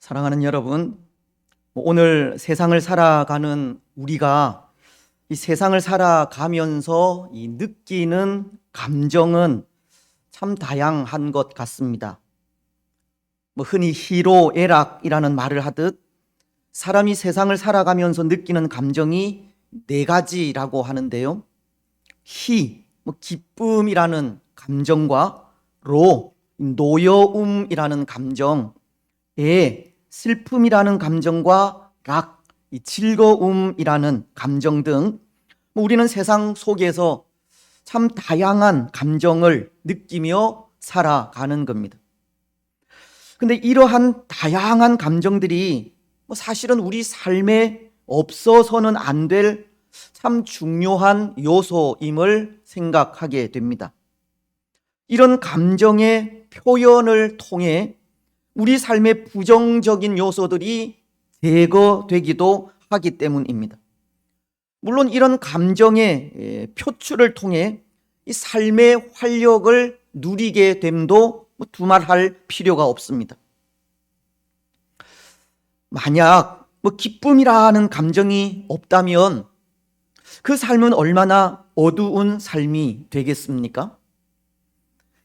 사랑하는 여러분, 오늘 세상을 살아가는 우리가 이 세상을 살아가면서 이 느끼는 감정은 참 다양한 것 같습니다. 흔히 희로애락이라는 말을 하듯 사람이 세상을 살아가면서 느끼는 감정이 네 가지라고 하는데요. 기쁨이라는 감정과 노여움이라는 감정, 슬픔이라는 감정과 이 즐거움이라는 감정 등 우리는 세상 속에서 참 다양한 감정을 느끼며 살아가는 겁니다. 근데 이러한 다양한 감정들이 사실은 우리 삶에 없어서는 안 될 참 중요한 요소임을 생각하게 됩니다. 이런 감정의 표현을 통해 우리 삶의 부정적인 요소들이 제거되기도 하기 때문입니다. 물론 이런 감정의 표출을 통해 이 삶의 활력을 누리게 됨도 두말할 필요가 없습니다. 만약 기쁨이라는 감정이 없다면 그 삶은 얼마나 어두운 삶이 되겠습니까?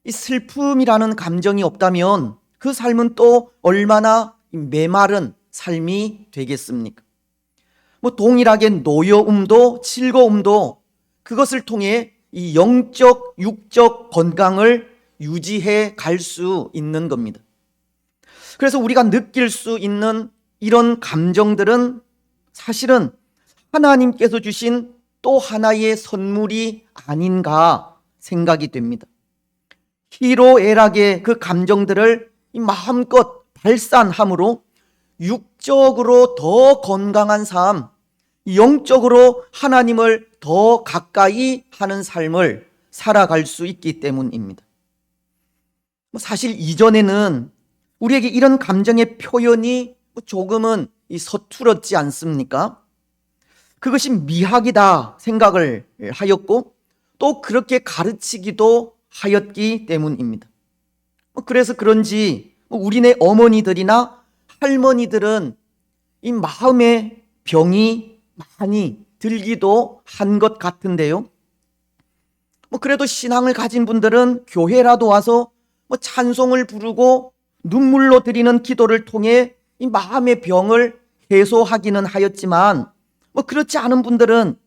이 슬픔이라는 감정이 없다면 그 삶은 또 얼마나 메마른 삶이 되겠습니까? 동일하게 노여움도 즐거움도 그것을 통해 이 영적, 육적 건강을 유지해 갈 수 있는 겁니다. 그래서 우리가 느낄 수 있는 이런 감정들은 사실은 하나님께서 주신 또 하나의 선물이 아닌가 생각이 됩니다. 희로애락의 그 감정들을 마음껏 발산함으로 육적으로 더 건강한 삶, 영적으로 하나님을 더 가까이 하는 삶을 살아갈 수 있기 때문입니다. 사실 이전에는 우리에게 이런 감정의 표현이 조금은 서툴었지 않습니까? 그것이 미학이다 생각을 하였고 또 그렇게 가르치기도 하였기 때문입니다. 그래서 그런지 우리네 어머니들이나 할머니들은 이 마음의 병이 많이 들기도 한 것 같은데요. 그래도 신앙을 가진 분들은 교회라도 와서 찬송을 부르고 눈물로 드리는 기도를 통해 이 마음의 병을 해소하기는 하였지만 그렇지 않은 분들은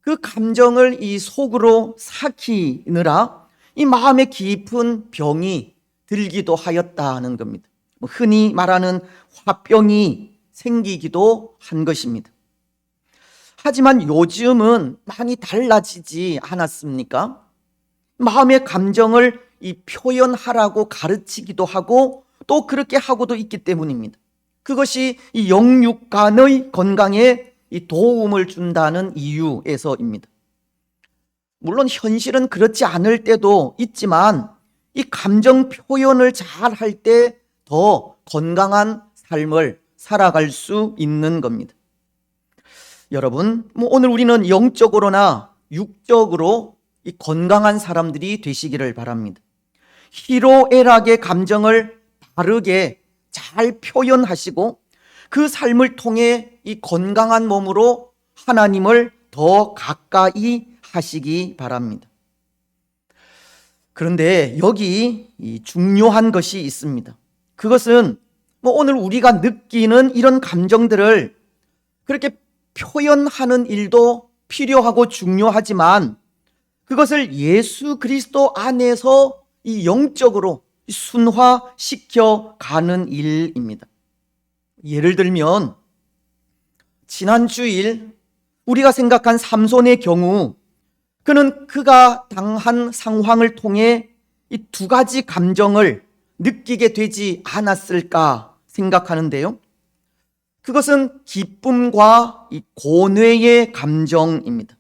그 감정을 이 속으로 삭히느라 이 마음의 깊은 병이 들기도 하였다는 겁니다. 흔히 말하는 화병이 생기기도 한 것입니다. 하지만 요즘은 많이 달라지지 않았습니까? 마음의 감정을 이 표현하라고 가르치기도 하고 또 그렇게 하고도 있기 때문입니다. 그것이 이 영육간의 건강에 이 도움을 준다는 이유에서입니다. 물론 현실은 그렇지 않을 때도 있지만 이 감정 표현을 잘 할 때 더 건강한 삶을 살아갈 수 있는 겁니다. 여러분, 오늘 우리는 영적으로나 육적으로 이 건강한 사람들이 되시기를 바랍니다. 희로애락의 감정을 바르게 잘 표현하시고 그 삶을 통해 이 건강한 몸으로 하나님을 더 가까이 하시기 바랍니다. 그런데 여기 중요한 것이 있습니다. 그것은 오늘 우리가 느끼는 이런 감정들을 그렇게 표현하는 일도 필요하고 중요하지만 그것을 예수 그리스도 안에서 이 영적으로 순화시켜 가는 일입니다. 예를 들면 지난 주일 우리가 생각한 삼손의 경우 그는 그가 당한 상황을 통해 이 두 가지 감정을 느끼게 되지 않았을까 생각하는데요. 그것은 기쁨과 이 고뇌의 감정입니다.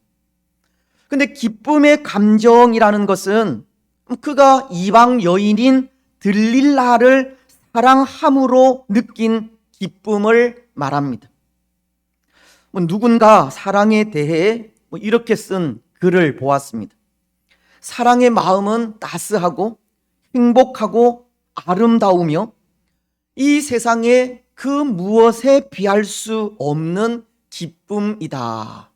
근데 기쁨의 감정이라는 것은 그가 이방 여인인 들릴라를 사랑함으로 느낀 기쁨을 말합니다. 누군가 사랑에 대해 이렇게 쓴 글을 보았습니다. 사랑의 마음은 따스하고 행복하고 아름다우며 이 세상에 그 무엇에 비할 수 없는 기쁨이다.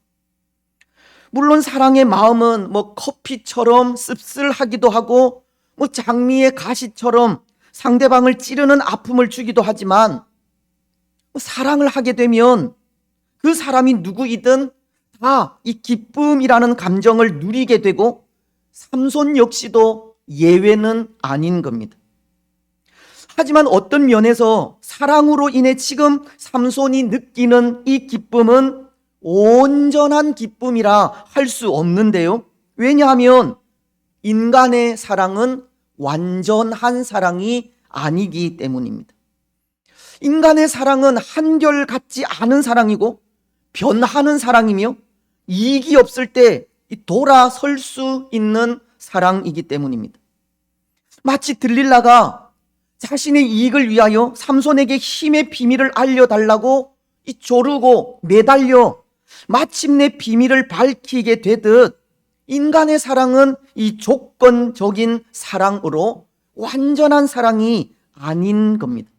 물론 사랑의 마음은 커피처럼 씁쓸하기도 하고 장미의 가시처럼 상대방을 찌르는 아픔을 주기도 하지만 사랑을 하게 되면 그 사람이 누구이든 다 이 기쁨이라는 감정을 누리게 되고 삼손 역시도 예외는 아닌 겁니다. 하지만 어떤 면에서 사랑으로 인해 지금 삼손이 느끼는 이 기쁨은 온전한 기쁨이라 할 수 없는데요. 왜냐하면 인간의 사랑은 완전한 사랑이 아니기 때문입니다. 인간의 사랑은 한결같지 않은 사랑이고 변하는 사랑이며 이익이 없을 때 돌아설 수 있는 사랑이기 때문입니다. 마치 들릴라가 자신의 이익을 위하여 삼손에게 힘의 비밀을 알려달라고 조르고 매달려 마침내 비밀을 밝히게 되듯 인간의 사랑은 이 조건적인 사랑으로 완전한 사랑이 아닌 겁니다.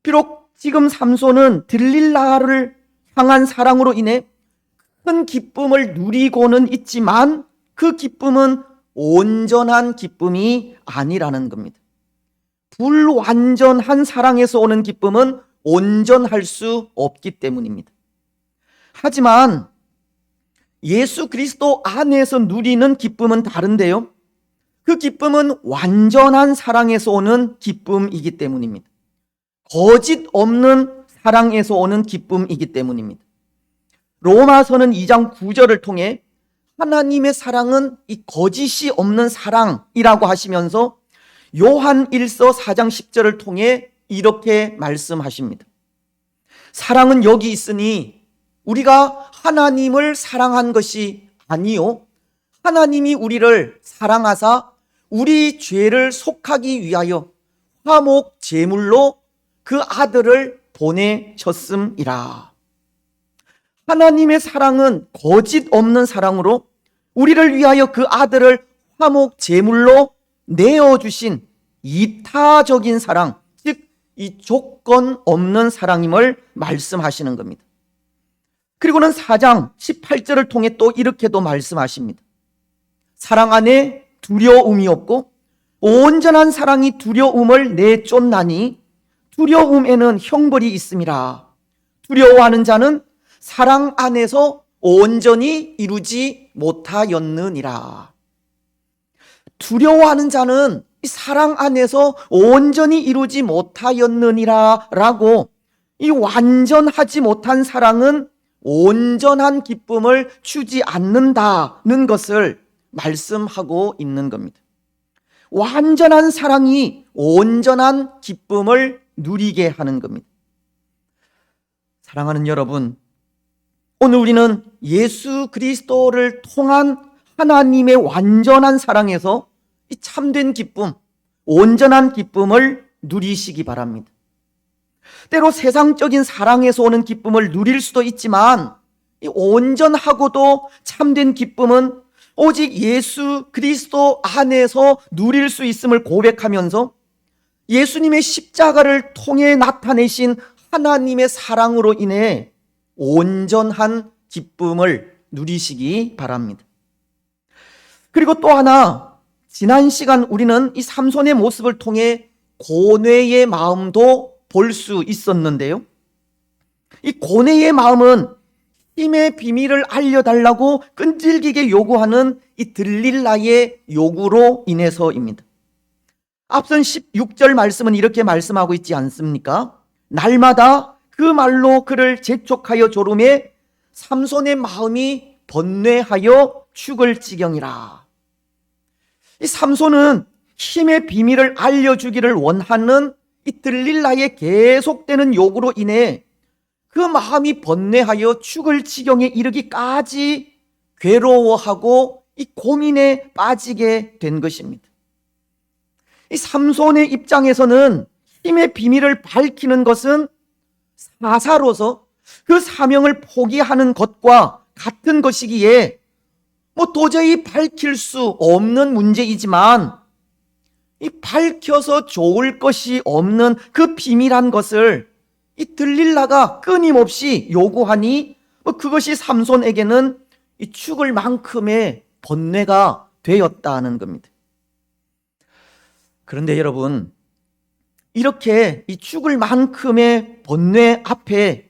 비록 지금 삼손은 들릴라를 향한 사랑으로 인해 큰 기쁨을 누리고는 있지만 그 기쁨은 온전한 기쁨이 아니라는 겁니다. 불완전한 사랑에서 오는 기쁨은 온전할 수 없기 때문입니다. 하지만 예수 그리스도 안에서 누리는 기쁨은 다른데요. 그 기쁨은 완전한 사랑에서 오는 기쁨이기 때문입니다. 거짓 없는 사랑에서 오는 기쁨이기 때문입니다. 로마서는 2장 9절을 통해 하나님의 사랑은 이 거짓이 없는 사랑이라고 하시면서 요한 1서 4장 10절을 통해 이렇게 말씀하십니다. 사랑은 여기 있으니 우리가 하나님을 사랑한 것이 아니요 하나님이 우리를 사랑하사 우리 죄를 속하기 위하여 화목 제물로 그 아들을 보내셨음이라. 하나님의 사랑은 거짓 없는 사랑으로 우리를 위하여 그 아들을 화목 제물로 내어주신 이타적인 사랑, 즉 이 조건 없는 사랑임을 말씀하시는 겁니다. 그리고는 4장 18절을 통해 또 이렇게도 말씀하십니다. 사랑 안에 두려움이 없고 온전한 사랑이 두려움을 내쫓나니 두려움에는 형벌이 있음이라. 두려워하는 자는 사랑 안에서 온전히 이루지 못하였느니라. 두려워하는 자는 사랑 안에서 온전히 이루지 못하였느니라 라고 이 완전하지 못한 사랑은 온전한 기쁨을 주지 않는다는 것을 말씀하고 있는 겁니다. 완전한 사랑이 온전한 기쁨을 누리게 하는 겁니다. 사랑하는 여러분, 오늘 우리는 예수 그리스도를 통한 하나님의 완전한 사랑에서 이 참된 기쁨, 온전한 기쁨을 누리시기 바랍니다. 때로 세상적인 사랑에서 오는 기쁨을 누릴 수도 있지만 이 온전하고도 참된 기쁨은 오직 예수 그리스도 안에서 누릴 수 있음을 고백하면서 예수님의 십자가를 통해 나타내신 하나님의 사랑으로 인해 온전한 기쁨을 누리시기 바랍니다. 그리고 또 하나, 지난 시간 우리는 이 삼손의 모습을 통해 고뇌의 마음도 볼 수 있었는데요. 이 고뇌의 마음은 힘의 비밀을 알려달라고 끈질기게 요구하는 이 들릴라의 요구로 인해서입니다. 앞선 16절 말씀은 이렇게 말씀하고 있지 않습니까? 날마다 그 말로 그를 재촉하여 조름에 삼손의 마음이 번뇌하여 죽을 지경이라. 이 삼손은 힘의 비밀을 알려주기를 원하는 이 들릴라의 계속되는 요구로 인해 그 마음이 번뇌하여 죽을 지경에 이르기까지 괴로워하고 이 고민에 빠지게 된 것입니다. 이 삼손의 입장에서는 힘의 비밀을 밝히는 것은 사사로서 그 사명을 포기하는 것과 같은 것이기에 도저히 밝힐 수 없는 문제이지만 이 밝혀서 좋을 것이 없는 그 비밀한 것을 이 들릴라가 끊임없이 요구하니 그것이 삼손에게는 이 죽을 만큼의 번뇌가 되었다는 겁니다. 그런데 여러분, 이렇게 이 죽을 만큼의 번뇌 앞에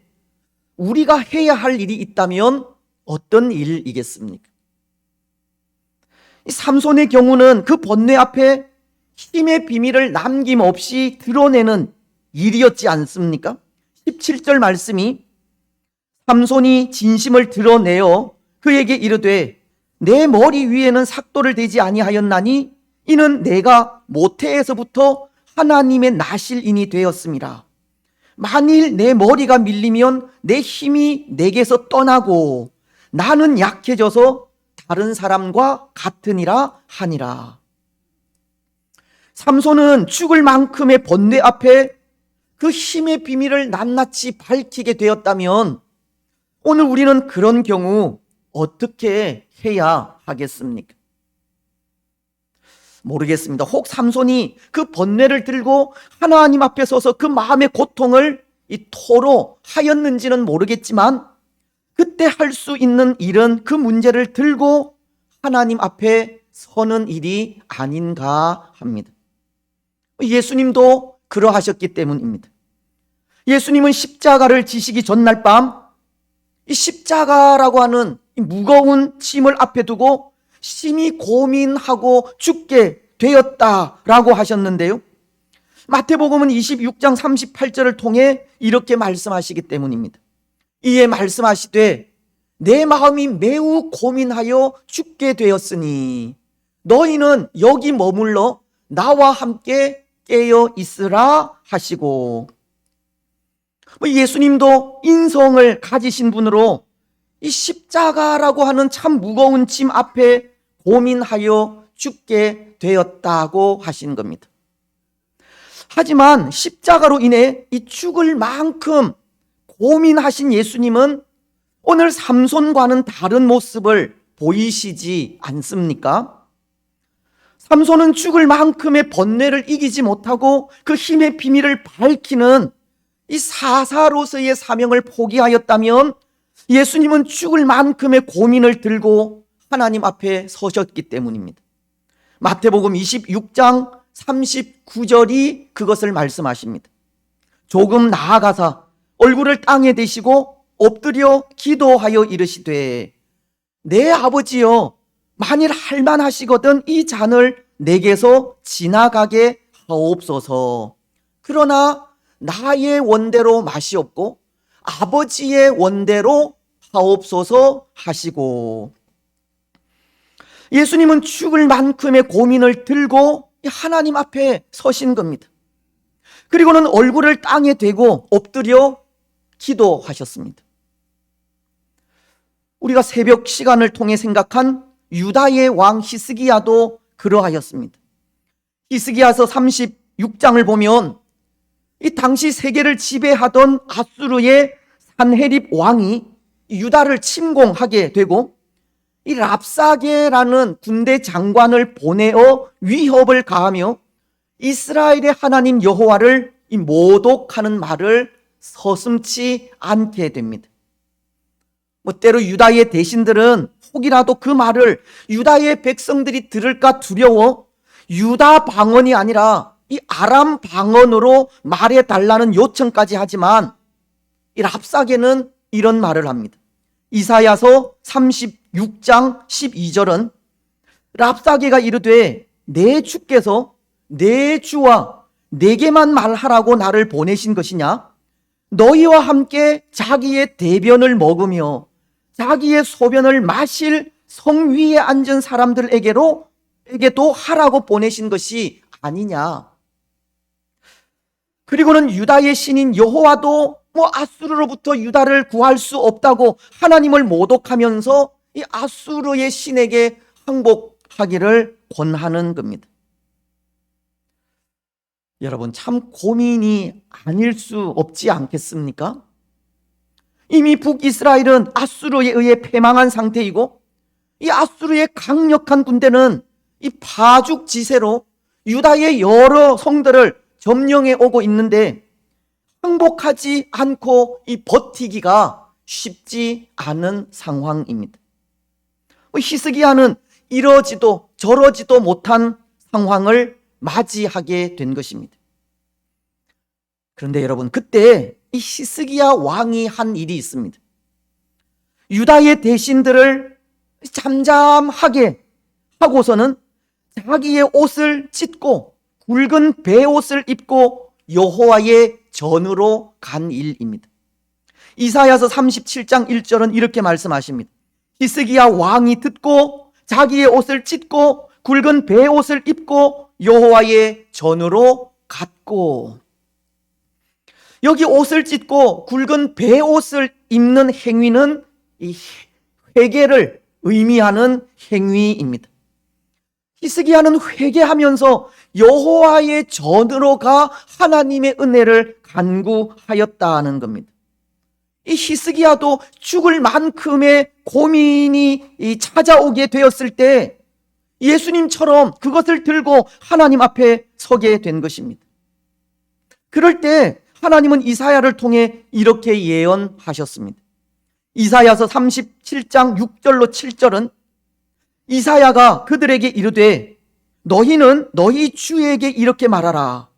우리가 해야 할 일이 있다면 어떤 일이겠습니까? 이 삼손의 경우는 그 번뇌 앞에 힘의 비밀을 남김없이 드러내는 일이었지 않습니까? 17절 말씀이 삼손이 진심을 드러내어 그에게 이르되 내 머리 위에는 삭도를 대지 아니하였나니 이는 내가 모태에서부터 하나님의 나실인이 되었습니다. 만일 내 머리가 밀리면 내 힘이 내게서 떠나고 나는 약해져서 다른 사람과 같으니라 하니라. 삼손은 죽을 만큼의 번뇌 앞에 그 힘의 비밀을 낱낱이 밝히게 되었다면 오늘 우리는 그런 경우 어떻게 해야 하겠습니까? 모르겠습니다. 혹 삼손이 그 번뇌를 들고 하나님 앞에 서서 그 마음의 고통을 토로하였는지는 모르겠지만 그때 할 수 있는 일은 그 문제를 들고 하나님 앞에 서는 일이 아닌가 합니다. 예수님도 그러하셨기 때문입니다. 예수님은 십자가를 지시기 전날 밤 이 십자가라고 하는 이 무거운 짐을 앞에 두고 심히 고민하고 죽게 되었다라고 하셨는데요. 마태복음은 26장 38절을 통해 이렇게 말씀하시기 때문입니다. 이에 말씀하시되 내 마음이 매우 고민하여 죽게 되었으니 너희는 여기 머물러 나와 함께 깨어 있으라 하시고, 예수님도 인성을 가지신 분으로 이 십자가라고 하는 참 무거운 짐 앞에 고민하여 죽게 되었다고 하신 겁니다. 하지만 십자가로 인해 이 죽을 만큼 고민하신 예수님은 오늘 삼손과는 다른 모습을 보이시지 않습니까? 삼손은 죽을 만큼의 번뇌를 이기지 못하고 그 힘의 비밀을 밝히는 이 사사로서의 사명을 포기하였다면 예수님은 죽을 만큼의 고민을 들고 하나님 앞에 서셨기 때문입니다. 마태복음 26장 39절이 그것을 말씀하십니다. 조금 나아가사 얼굴을 땅에 대시고 엎드려 기도하여 이르시되 내 아버지여 만일 할만하시거든 이 잔을 내게서 지나가게 하옵소서. 그러나 나의 원대로 마시옵고 아버지의 원대로 하옵소서 하시고, 예수님은 죽을 만큼의 고민을 들고 하나님 앞에 서신 겁니다. 그리고는 얼굴을 땅에 대고 엎드려 기도하셨습니다. 우리가 새벽 시간을 통해 생각한 유다의 왕 히스기야도 그러하였습니다. 히스기야서 36장을 보면 이 당시 세계를 지배하던 아수르의 산헤립 왕이 유다를 침공하게 되고 이 랍사게라는 군대 장관을 보내어 위협을 가하며 이스라엘의 하나님 여호와를 모독하는 말을 서슴지 않게 됩니다. 때로 유다의 대신들은 혹이라도 그 말을 유다의 백성들이 들을까 두려워 유다 방언이 아니라 이 아람 방언으로 말해달라는 요청까지 하지만 이 랍사게는 이런 말을 합니다. 이사야서 36장 12절은 랍사게가 이르되 내 주께서 내 주와 내게만 말하라고 나를 보내신 것이냐? 너희와 함께 자기의 대변을 먹으며 자기의 소변을 마실 성 위에 앉은 사람들에게도 하라고 보내신 것이 아니냐? 그리고는 유다의 신인 여호와도 아수르로부터 유다를 구할 수 없다고 하나님을 모독하면서 이 아수르의 신에게 항복하기를 권하는 겁니다. 여러분, 참 고민이 아닐 수 없지 않겠습니까? 이미 북이스라엘은 아수르에 의해 패망한 상태이고 이 아수르의 강력한 군대는 이 파죽지세로 유다의 여러 성들을 점령해 오고 있는데 행복하지 않고 이 버티기가 쉽지 않은 상황입니다. 히스기야는 이러지도 저러지도 못한 상황을 맞이하게 된 것입니다. 그런데 여러분, 그때 이 히스기야 왕이 한 일이 있습니다. 유다의 대신들을 잠잠하게 하고서는 자기의 옷을 찢고 굵은 베옷을 입고 여호와의 전으로 간 일입니다. 이사야서 37장 1절은 이렇게 말씀하십니다. 히스기야 왕이 듣고 자기의 옷을 찢고 굵은 베옷을 입고 여호와의 전으로 갔고, 여기 옷을 찢고 굵은 베옷을 입는 행위는 이 회개를 의미하는 행위입니다. 히스기야는 회개하면서 여호와의 전으로 가 하나님의 은혜를 간구하였다는 겁니다. 이 히스기야도 죽을 만큼의 고민이 찾아오게 되었을 때 예수님처럼 그것을 들고 하나님 앞에 서게 된 것입니다. 그럴 때 하나님은 이사야를 통해 이렇게 예언하셨습니다. 이사야서 37장 6절로 7절은 이사야가 그들에게 이르되 너희는 너희 주에게 이렇게 말하라.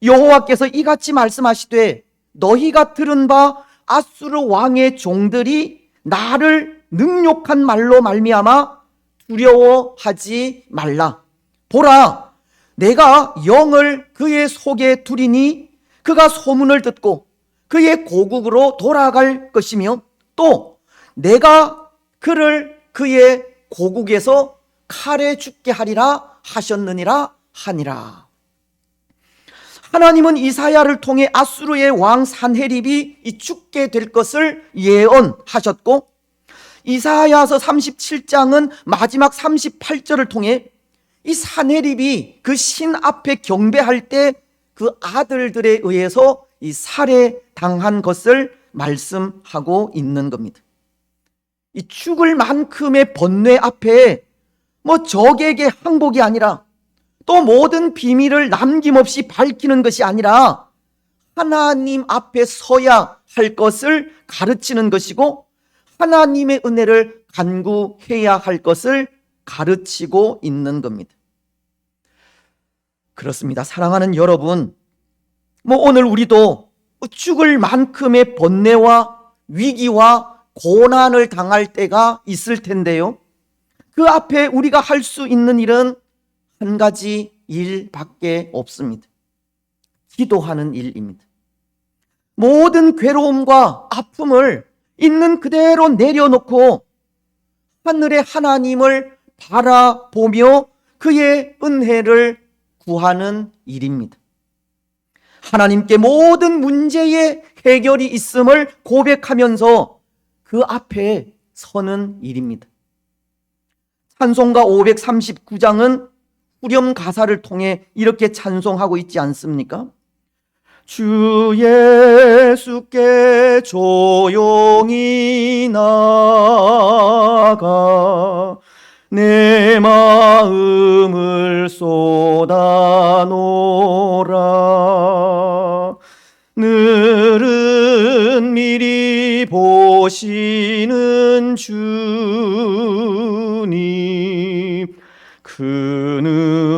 여호와께서 이같이 말씀하시되 너희가 들은 바 아수르 왕의 종들이 나를 능욕한 말로 말미암아 두려워하지 말라. 보라, 내가 영을 그의 속에 두리니 그가 소문을 듣고 그의 고국으로 돌아갈 것이며 또 내가 그를 그의 고국에서 칼에 죽게 하리라 하셨느니라 하니라. 하나님은 이사야를 통해 아수르의 왕 산헤립이 죽게 될 것을 예언하셨고, 이사야서 37장은 마지막 38절을 통해 이 산헤립이 그 신 앞에 경배할 때 그 아들들에 의해서 이 살해당한 것을 말씀하고 있는 겁니다. 이 죽을 만큼의 번뇌 앞에 적에게 항복이 아니라 또 모든 비밀을 남김없이 밝히는 것이 아니라 하나님 앞에 서야 할 것을 가르치는 것이고 하나님의 은혜를 간구해야 할 것을 가르치고 있는 겁니다. 그렇습니다. 사랑하는 여러분, 오늘 우리도 죽을 만큼의 번뇌와 위기와 고난을 당할 때가 있을 텐데요, 그 앞에 우리가 할 수 있는 일은 한 가지 일밖에 없습니다. 기도하는 일입니다. 모든 괴로움과 아픔을 있는 그대로 내려놓고 하늘의 하나님을 바라보며 그의 은혜를 구하는 일입니다. 하나님께 모든 문제의 해결이 있음을 고백하면서 그 앞에 서는 일입니다. 찬송가 539장은 후렴 가사를 통해 이렇게 찬송하고 있지 않습니까? 주 예수께 조용히 나가 내 마음을 쏟아놓으라. 늘은 미리 보시는 주님 그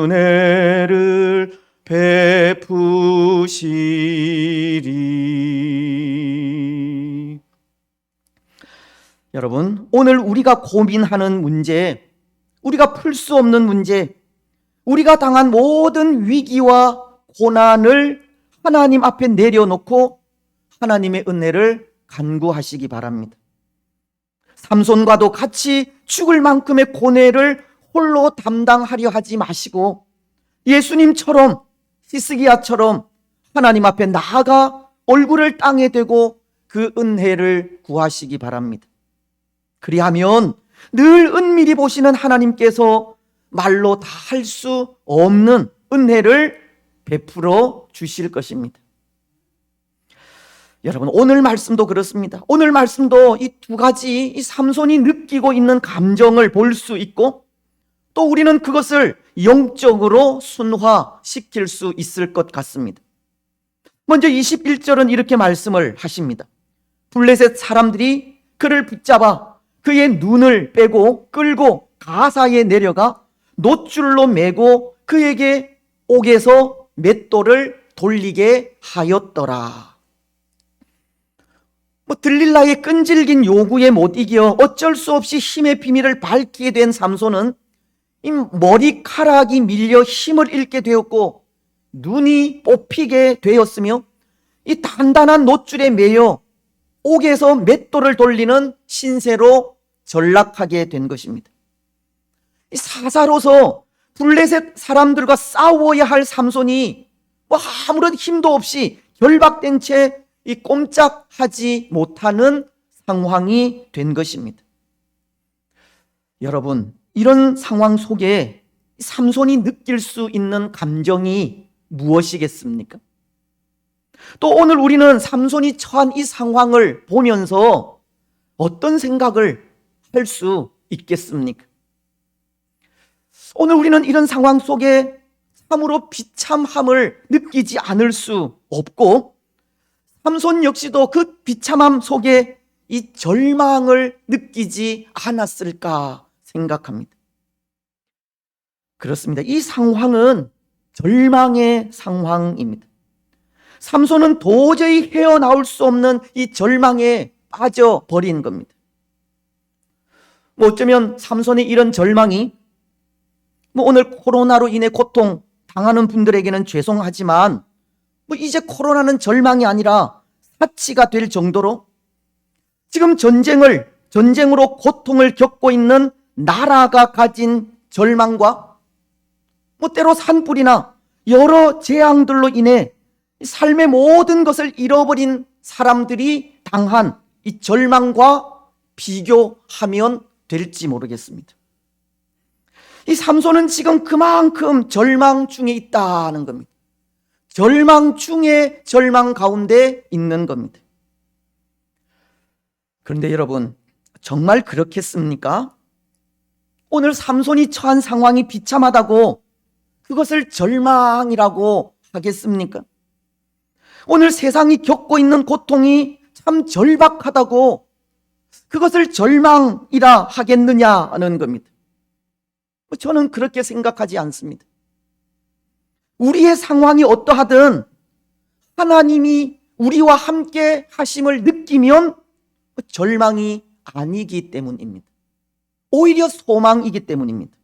은혜를 베푸시리. 여러분, 오늘 우리가 고민하는 문제, 우리가 풀 수 없는 문제, 우리가 당한 모든 위기와 고난을 하나님 앞에 내려놓고 하나님의 은혜를 간구하시기 바랍니다. 삼손과도 같이 죽을 만큼의 고뇌를 홀로 담당하려 하지 마시고 예수님처럼, 히스기야처럼 하나님 앞에 나아가 얼굴을 땅에 대고 그 은혜를 구하시기 바랍니다. 그리하면 늘 은밀히 보시는 하나님께서 말로 다 할 수 없는 은혜를 베풀어 주실 것입니다. 여러분, 오늘 말씀도 그렇습니다. 오늘 말씀도 이 두 가지, 이 삼손이 느끼고 있는 감정을 볼 수 있고 또 우리는 그것을 영적으로 순화시킬 수 있을 것 같습니다. 먼저 21절은 이렇게 말씀을 하십니다. 블레셋 사람들이 그를 붙잡아 그의 눈을 빼고 끌고 가사에 내려가 놋줄로 매고 그에게 옥에서 맷돌을 돌리게 하였더라. 들릴라의 끈질긴 요구에 못 이겨 어쩔 수 없이 힘의 비밀을 밝히게 된 삼손은 이 머리카락이 밀려 힘을 잃게 되었고 눈이 뽑히게 되었으며 이 단단한 놋줄에 매여 옥에서 맷돌을 돌리는 신세로 전락하게 된 것입니다. 사사로서 블레셋 사람들과 싸워야 할 삼손이 아무런 힘도 없이 결박된 채 이 꼼짝하지 못하는 상황이 된 것입니다. 여러분, 이런 상황 속에 삼손이 느낄 수 있는 감정이 무엇이겠습니까? 또 오늘 우리는 삼손이 처한 이 상황을 보면서 어떤 생각을 할 수 있겠습니까? 오늘 우리는 이런 상황 속에 참으로 비참함을 느끼지 않을 수 없고 삼손 역시도 그 비참함 속에 이 절망을 느끼지 않았을까 생각합니다. 그렇습니다. 이 상황은 절망의 상황입니다. 삼손은 도저히 헤어나올 수 없는 이 절망에 빠져버린 겁니다. 어쩌면 삼손의 이런 절망이 오늘 코로나로 인해 고통 당하는 분들에게는 죄송하지만 이제 코로나는 절망이 아니라 사치가 될 정도로 지금 전쟁으로 고통을 겪고 있는 나라가 가진 절망과 때로 산불이나 여러 재앙들로 인해 삶의 모든 것을 잃어버린 사람들이 당한 이 절망과 비교하면 될지 모르겠습니다. 이 삼손은 지금 그만큼 절망 중에 있다는 겁니다. 절망 중에 절망 가운데 있는 겁니다. 그런데 여러분, 정말 그렇겠습니까? 오늘 삼손이 처한 상황이 비참하다고 그것을 절망이라고 하겠습니까? 오늘 세상이 겪고 있는 고통이 참 절박하다고 그것을 절망이라 하겠느냐는 겁니다. 저는 그렇게 생각하지 않습니다. 우리의 상황이 어떠하든 하나님이 우리와 함께 하심을 느끼면 절망이 아니기 때문입니다. 오히려 소망이기 때문입니다.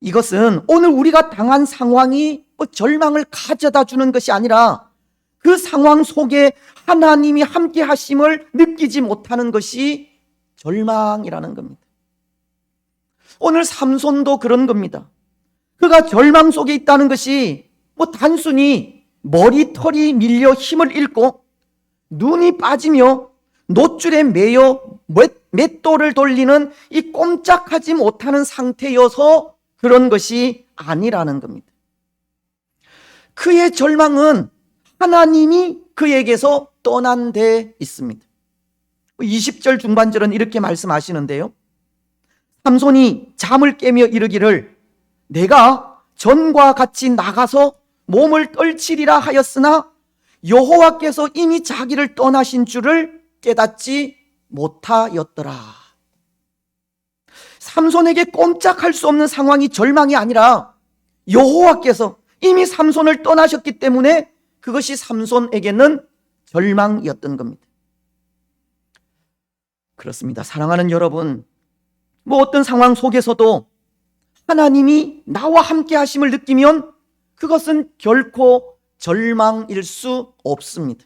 이것은 오늘 우리가 당한 상황이 절망을 가져다 주는 것이 아니라 그 상황 속에 하나님이 함께 하심을 느끼지 못하는 것이 절망이라는 겁니다. 오늘 삼손도 그런 겁니다. 그가 절망 속에 있다는 것이 단순히 머리털이 밀려 힘을 잃고 눈이 빠지며 놋줄에 매여 맷돌을 돌리는 이 꼼짝하지 못하는 상태여서 그런 것이 아니라는 겁니다. 그의 절망은 하나님이 그에게서 떠난 데 있습니다. 20절 중반절은 이렇게 말씀하시는데요. 삼손이 잠을 깨며 이르기를 내가 전과 같이 나가서 몸을 떨치리라 하였으나 여호와께서 이미 자기를 떠나신 줄을 깨닫지 못하였더라. 삼손에게 꼼짝할 수 없는 상황이 절망이 아니라 여호와께서 이미 삼손을 떠나셨기 때문에 그것이 삼손에게는 절망이었던 겁니다. 그렇습니다. 사랑하는 여러분, 어떤 상황 속에서도 하나님이 나와 함께 하심을 느끼면 그것은 결코 절망일 수 없습니다.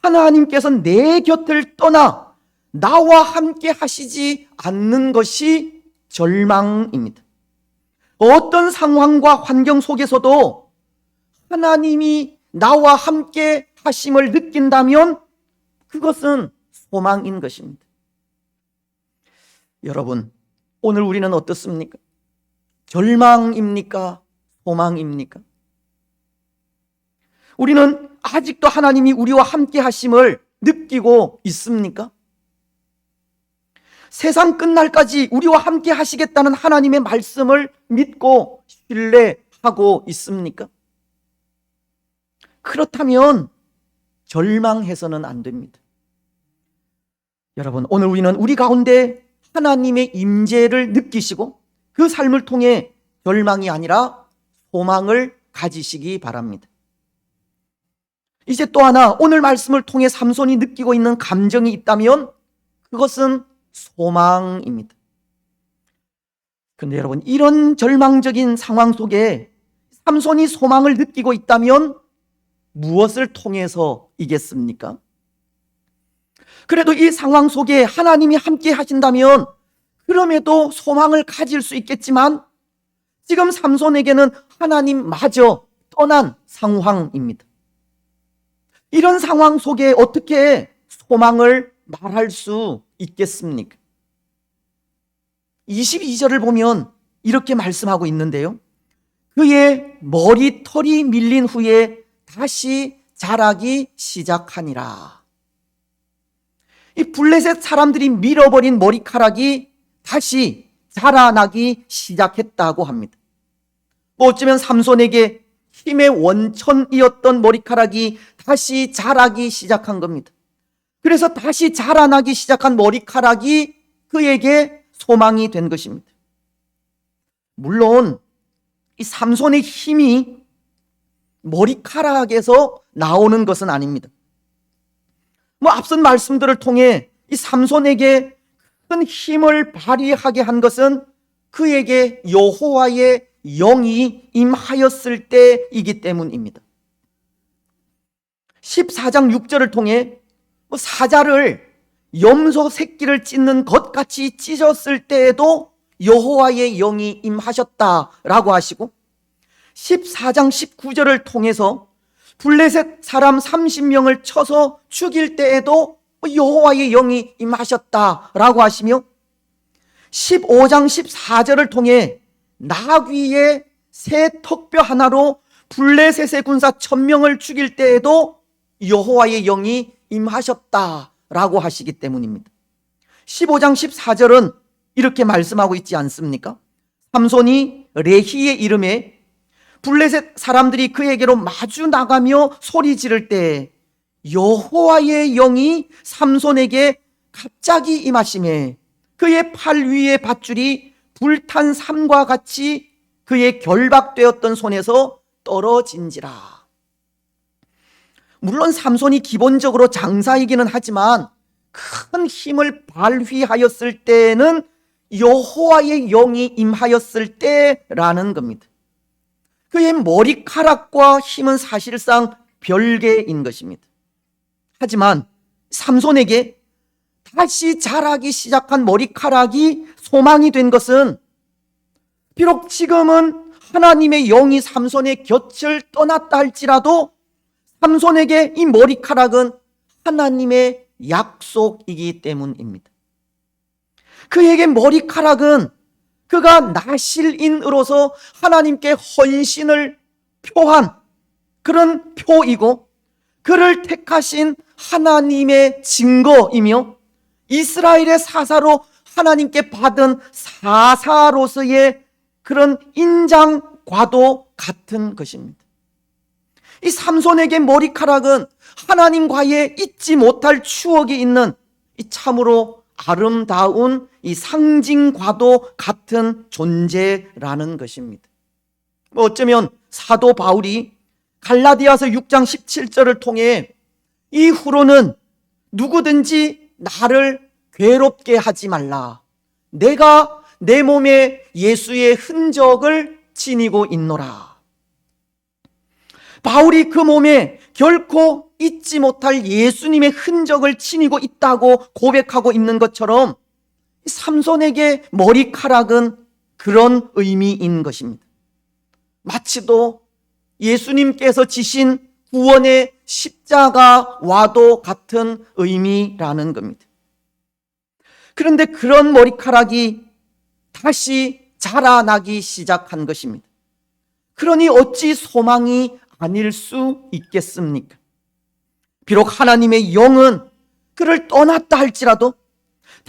하나님께서 내 곁을 떠나 나와 함께 하시지 않는 것이 절망입니다. 어떤 상황과 환경 속에서도 하나님이 나와 함께 하심을 느낀다면 그것은 소망인 것입니다. 여러분, 오늘 우리는 어떻습니까? 절망입니까? 소망입니까? 우리는 아직도 하나님이 우리와 함께 하심을 느끼고 있습니까? 세상 끝날까지 우리와 함께 하시겠다는 하나님의 말씀을 믿고 신뢰하고 있습니까? 그렇다면 절망해서는 안 됩니다. 여러분, 오늘 우리는 우리 가운데 하나님의 임재를 느끼시고 그 삶을 통해 절망이 아니라 소망을 가지시기 바랍니다. 이제 또 하나, 오늘 말씀을 통해 삼손이 느끼고 있는 감정이 있다면 그것은 소망입니다. 그런데 여러분, 이런 절망적인 상황 속에 삼손이 소망을 느끼고 있다면 무엇을 통해서 이겠습니까? 그래도 이 상황 속에 하나님이 함께 하신다면 그럼에도 소망을 가질 수 있겠지만 지금 삼손에게는 하나님마저 떠난 상황입니다. 이런 상황 속에 어떻게 소망을 말할 수 있겠습니까? 22절을 보면 이렇게 말씀하고 있는데요. 그의 머리털이 밀린 후에 다시 자라기 시작하니라. 이 블레셋 사람들이 밀어버린 머리카락이 다시 자라나기 시작했다고 합니다. 어쩌면 삼손에게 힘의 원천이었던 머리카락이 다시 자라기 시작한 겁니다. 그래서 다시 자라나기 시작한 머리카락이 그에게 소망이 된 것입니다. 물론 이 삼손의 힘이 머리카락에서 나오는 것은 아닙니다. 앞선 말씀들을 통해 이 삼손에게 큰 힘을 발휘하게 한 것은 그에게 여호와의 영이 임하였을 때이기 때문입니다. 14장 6절을 통해 사자를 염소 새끼를 찢는 것같이 찢었을 때에도 여호와의 영이 임하셨다라고 하시고, 14장 19절을 통해서 블레셋 사람 30명을 쳐서 죽일 때에도 여호와의 영이 임하셨다라고 하시며, 15장 14절을 통해 나귀의 새 턱뼈 하나로 블레셋의 군사 1000명을 죽일 때에도 여호와의 영이 임하셨다라고 하시기 때문입니다. 15장 14절은 이렇게 말씀하고 있지 않습니까? 삼손이 레히의 이름에 블레셋 사람들이 그에게로 마주 나가며 소리 지를 때 여호와의 영이 삼손에게 갑자기 임하시매 그의 팔 위의 밧줄이 불탄 삼과 같이 그의 결박되었던 손에서 떨어진지라. 물론 삼손이 기본적으로 장사이기는 하지만 큰 힘을 발휘하였을 때는 여호와의 영이 임하였을 때라는 겁니다. 그의 머리카락과 힘은 사실상 별개인 것입니다. 하지만 삼손에게 다시 자라기 시작한 머리카락이 소망이 된 것은 비록 지금은 하나님의 영이 삼손의 곁을 떠났다 할지라도 삼손에게 이 머리카락은 하나님의 약속이기 때문입니다. 그에게 머리카락은 그가 나실인으로서 하나님께 헌신을 표한 그런 표이고, 그를 택하신 하나님의 증거이며 이스라엘의 사사로 하나님께 받은 사사로서의 그런 인장과도 같은 것입니다. 이 삼손에게 머리카락은 하나님과의 잊지 못할 추억이 있는 이 참으로 아름다운 이 상징과도 같은 존재라는 것입니다. 어쩌면 사도 바울이 갈라디아서 6장 17절을 통해 이후로는 누구든지 나를 괴롭게 하지 말라. 내가 내 몸에 예수의 흔적을 지니고 있노라. 바울이 그 몸에 결코 잊지 못할 예수님의 흔적을 지니고 있다고 고백하고 있는 것처럼 삼손에게 머리카락은 그런 의미인 것입니다. 마치도 예수님께서 지신 구원의 십자가와도 같은 의미라는 겁니다. 그런데 그런 머리카락이 다시 자라나기 시작한 것입니다. 그러니 어찌 소망이 아닐 수 있겠습니까? 비록 하나님의 영은 그를 떠났다 할지라도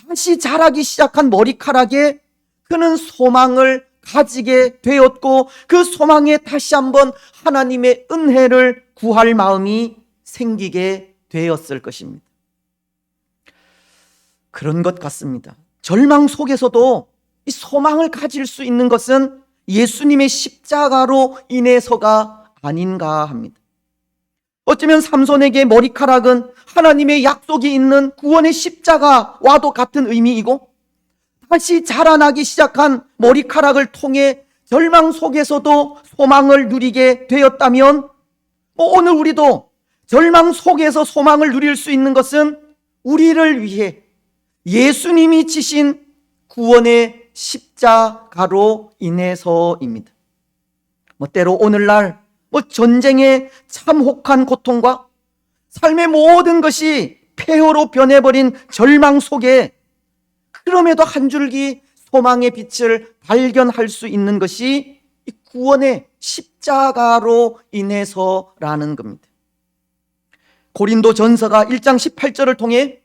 다시 자라기 시작한 머리카락에 그는 소망을 가지게 되었고, 그 소망에 다시 한번 하나님의 은혜를 구할 마음이 생기게 되었을 것입니다. 그런 것 같습니다. 절망 속에서도 이 소망을 가질 수 있는 것은 예수님의 십자가로 인해서가 아닌가 합니다. 어쩌면 삼손에게 머리카락은 하나님의 약속이 있는 구원의 십자가와도 같은 의미이고, 다시 자라나기 시작한 머리카락을 통해 절망 속에서도 소망을 누리게 되었다면, 오늘 우리도 절망 속에서 소망을 누릴 수 있는 것은 우리를 위해 예수님이 지신 구원의 십자가로 인해서입니다. 때로 오늘날 전쟁의 참혹한 고통과 삶의 모든 것이 폐허로 변해버린 절망 속에 그럼에도 한 줄기 소망의 빛을 발견할 수 있는 것이 이 구원의 십자가로 인해서라는 겁니다. 고린도 전서가 1장 18절을 통해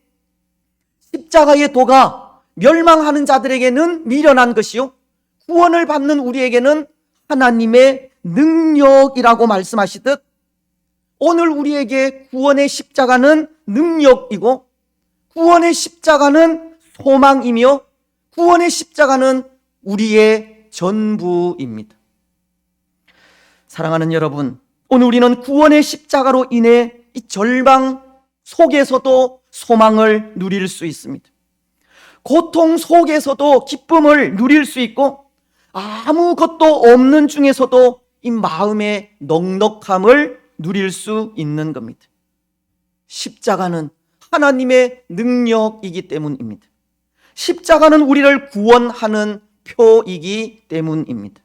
십자가의 도가 멸망하는 자들에게는 미련한 것이요 구원을 받는 우리에게는 하나님의 능력이라고 말씀하시듯, 오늘 우리에게 구원의 십자가는 능력이고 구원의 십자가는 소망이며 구원의 십자가는 우리의 전부입니다. 사랑하는 여러분, 오늘 우리는 구원의 십자가로 인해 이 절망 속에서도 소망을 누릴 수 있습니다. 고통 속에서도 기쁨을 누릴 수 있고, 아무것도 없는 중에서도 이 마음의 넉넉함을 누릴 수 있는 겁니다. 십자가는 하나님의 능력이기 때문입니다. 십자가는 우리를 구원하는 표이기 때문입니다.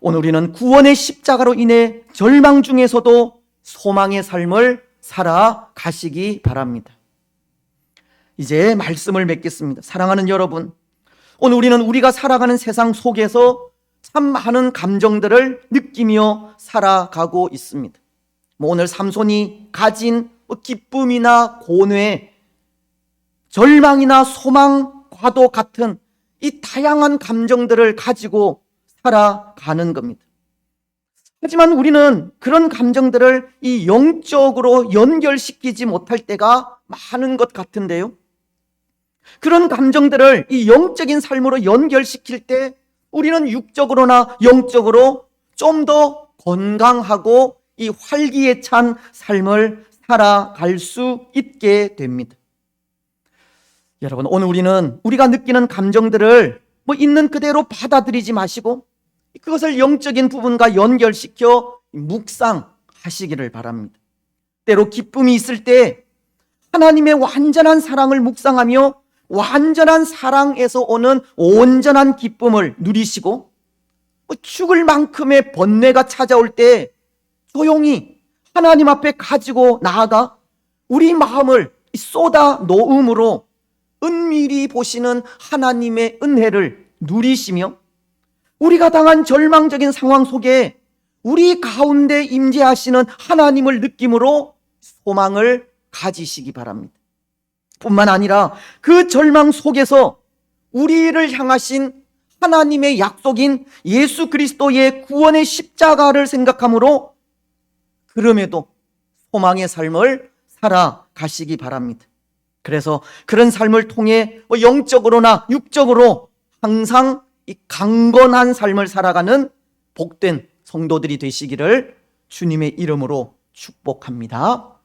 오늘 우리는 구원의 십자가로 인해 절망 중에서도 소망의 삶을 살아가시기 바랍니다. 이제 말씀을 맺겠습니다. 사랑하는 여러분, 오늘 우리는 우리가 살아가는 세상 속에서 참 많은 감정들을 느끼며 살아가고 있습니다. 오늘 삼손이 가진 기쁨이나 고뇌, 절망이나 소망과도 같은 이 다양한 감정들을 가지고 살아가는 겁니다. 하지만 우리는 그런 감정들을 이 영적으로 연결시키지 못할 때가 많은 것 같은데요. 그런 감정들을 이 영적인 삶으로 연결시킬 때 우리는 육적으로나 영적으로 좀 더 건강하고 이 활기에 찬 삶을 살아갈 수 있게 됩니다. 여러분, 오늘 우리는 우리가 느끼는 감정들을 있는 그대로 받아들이지 마시고 그것을 영적인 부분과 연결시켜 묵상하시기를 바랍니다. 때로 기쁨이 있을 때 하나님의 완전한 사랑을 묵상하며 완전한 사랑에서 오는 온전한 기쁨을 누리시고, 죽을 만큼의 번뇌가 찾아올 때 조용히 하나님 앞에 가지고 나아가 우리 마음을 쏟아 놓음으로 은밀히 보시는 하나님의 은혜를 누리시며, 우리가 당한 절망적인 상황 속에 우리 가운데 임재하시는 하나님을 느낌으로 소망을 가지시기 바랍니다. 뿐만 아니라 그 절망 속에서 우리를 향하신 하나님의 약속인 예수 그리스도의 구원의 십자가를 생각함으로 그럼에도 소망의 삶을 살아가시기 바랍니다. 그래서 그런 삶을 통해 영적으로나 육적으로 항상 이 강건한 삶을 살아가는 복된 성도들이 되시기를 주님의 이름으로 축복합니다.